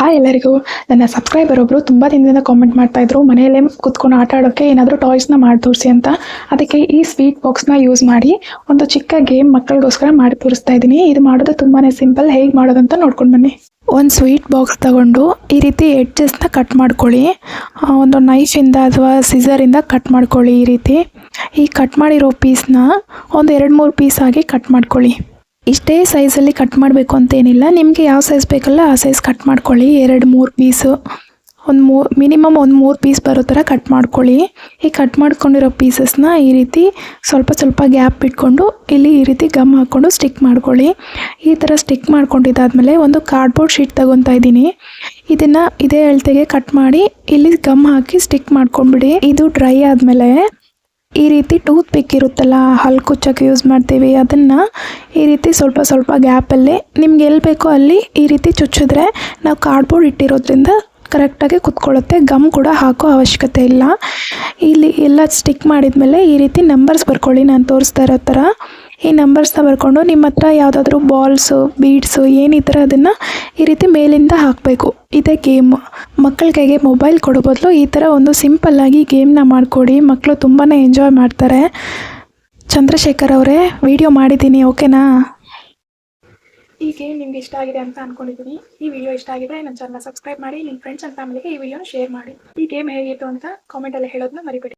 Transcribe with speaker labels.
Speaker 1: Hi ಎಲ್ಲರಿಗೂ. ನನ್ನ subscriber ಒಬ್ಬರು ತುಂಬ ದಿನದಿಂದ ಕಾಮೆಂಟ್ ಮಾಡ್ತಾಯಿದ್ರು, ಮನೆಯಲ್ಲೇ ಕೂತ್ಕೊಂಡು ಆಟ ಆಡೋಕ್ಕೆ ಏನಾದರೂ ಟಾಯ್ಸ್ನ ಮಾಡಿ ತೋರಿಸಿ ಅಂತ. ಅದಕ್ಕೆ ಈ ಸ್ವೀಟ್ ಬಾಕ್ಸ್ನ ಯೂಸ್ ಮಾಡಿ ಒಂದು ಚಿಕ್ಕ ಗೇಮ್ ಮಕ್ಕಳಿಗೋಸ್ಕರ ಮಾಡಿ ತೋರಿಸ್ತಾ ಇದ್ದೀನಿ. ಇದು ಮಾಡೋದು ತುಂಬಾ ಸಿಂಪಲ್. ಹೇಗೆ ಮಾಡೋದಂತ ನೋಡ್ಕೊಂಡು ಬನ್ನಿ. ಒಂದು ಸ್ವೀಟ್ ಬಾಕ್ಸ್ ತಗೊಂಡು ಈ ರೀತಿ ಎಡ್ಜಸ್ನ ಕಟ್ ಮಾಡ್ಕೊಳ್ಳಿ. ಒಂದು ನೈಫಿಂದ ಅಥವಾ ಸಿಸರಿಂದ ಕಟ್ ಮಾಡ್ಕೊಳ್ಳಿ. ಈ ಕಟ್ ಮಾಡಿರೋ ಪೀಸ್ನ ಒಂದು 2-3 ಪೀಸ್ ಆಗಿ ಕಟ್ ಮಾಡ್ಕೊಳ್ಳಿ. ಇಷ್ಟೇ ಸೈಜಲ್ಲಿ ಕಟ್ ಮಾಡಬೇಕು ಅಂತೇನಿಲ್ಲ, ನಿಮಗೆ ಯಾವ ಸೈಜ್ ಬೇಕಲ್ಲ ಆ ಸೈಜ್ ಕಟ್ ಮಾಡ್ಕೊಳ್ಳಿ. 2-3 ಪೀಸು, ಮಿನಿಮಮ್ ಒಂದು 3 ಪೀಸ್ ಬರೋ ಥರ ಕಟ್ ಮಾಡ್ಕೊಳ್ಳಿ. ಈ ಕಟ್ ಮಾಡ್ಕೊಂಡಿರೋ ಪೀಸಸ್ನ ಈ ರೀತಿ ಸ್ವಲ್ಪ ಗ್ಯಾಪ್ ಬಿಟ್ಕೊಂಡು ಇಲ್ಲಿ ಈ ರೀತಿ ಗಮ್ ಹಾಕ್ಕೊಂಡು ಸ್ಟಿಕ್ ಮಾಡ್ಕೊಳ್ಳಿ. ಈ ಥರ ಸ್ಟಿಕ್ ಮಾಡ್ಕೊಂಡಿದ್ದಾದಮೇಲೆ ಒಂದು ಕಾರ್ಡ್ಬೋರ್ಡ್ ಶೀಟ್ ತಗೊತಾ ಇದ್ದೀನಿ. ಇದನ್ನು ಇದೇ ಅಳತೆಗೆ ಕಟ್ ಮಾಡಿ ಇಲ್ಲಿ ಗಮ್ ಹಾಕಿ ಸ್ಟಿಕ್ ಮಾಡ್ಕೊಂಡ್ಬಿಡಿ. ಇದು ಡ್ರೈ ಆದಮೇಲೆ ಈ ರೀತಿ ಟೂತ್ ಪಿಕ್ ಇರುತ್ತಲ್ಲ, ಹಲ್ಲು ಕುಚ್ಚಕ್ಕೆ ಯೂಸ್ ಮಾಡ್ತೀವಿ, ಅದನ್ನು ಈ ರೀತಿ ಸ್ವಲ್ಪ ಗ್ಯಾಪಲ್ಲಿ ನಿಮ್ಗೆ ಎಲ್ಲಿ ಬೇಕೋ ಅಲ್ಲಿ ಈ ರೀತಿ ಚುಚ್ಚಿದ್ರೆ ನಾವು ಕಾರ್ಡ್ಬೋರ್ಡ್ ಇಟ್ಟಿರೋದ್ರಿಂದ ಕರೆಕ್ಟಾಗಿ ಕುತ್ಕೊಳ್ಳುತ್ತೆ. ಗಮ್ ಕೂಡ ಹಾಕೋ ಅವಶ್ಯಕತೆ ಇಲ್ಲ. ಇಲ್ಲಿ ಎಲ್ಲ ಸ್ಟಿಕ್ ಮಾಡಿದ್ಮೇಲೆ ಈ ರೀತಿ ನಂಬರ್ಸ್ ಬರ್ಕೊಳ್ಳಿ. ನಾನು ತೋರಿಸ್ತಾ ಇರೋ ಥರ ಈ ನಂಬರ್ಸ್ನ ಬರ್ಕೊಂಡು ನಿಮ್ಮ ಹತ್ರ ಯಾವುದಾದ್ರೂ ಬಾಲ್ಸು, ಬೀಡ್ಸು ಏನಿದ್ರೆ ಅದನ್ನು ಈ ರೀತಿ ಮೇಲಿಂದ ಹಾಕಬೇಕು. ಇದೇ ಗೇಮ್. ಮಕ್ಕಳ ಕೈಗೆ ಮೊಬೈಲ್ ಕೊಡೋ ಬದಲು ಈ ಥರ ಒಂದು ಸಿಂಪಲ್ಲಾಗಿ ಗೇಮ್ನ ಮಾಡಿಕೊಡಿ. ಮಕ್ಕಳು ತುಂಬಾ ಎಂಜಾಯ್ ಮಾಡ್ತಾರೆ. ಚಂದ್ರಶೇಖರ್ ಅವರೇ, ವಿಡಿಯೋ ಮಾಡಿದ್ದೀನಿ, ಓಕೆನಾ? ಈ ಗೇಮ್ ನಿಮ್ಗೆ ಇಷ್ಟ ಆಗಿದೆ ಅಂತ ಅಂದ್ಕೊಂಡಿದ್ದೀನಿ. ಈ ವಿಡಿಯೋ ಇಷ್ಟ ಆಗಿದ್ರೆ ನನ್ನ ಚಾನಲ್ನ ಸಬ್ಸ್ಕ್ರೈಬ್ ಮಾಡಿ, ನಿಮ್ಮ ಫ್ರೆಂಡ್ಸ್ ಆ್ಯಂಡ್ ಫ್ಯಾಮಿಲಿಗೆ ಈ ವಿಡಿಯೋನ ಶೇರ್ ಮಾಡಿ. ಈ ಗೇಮ್ ಹೇಗಿತ್ತು ಅಂತ ಕಾಮೆಂಟಲ್ಲಿ ಹೇಳೋದನ್ನ ಮರಿಬೇಡಿ.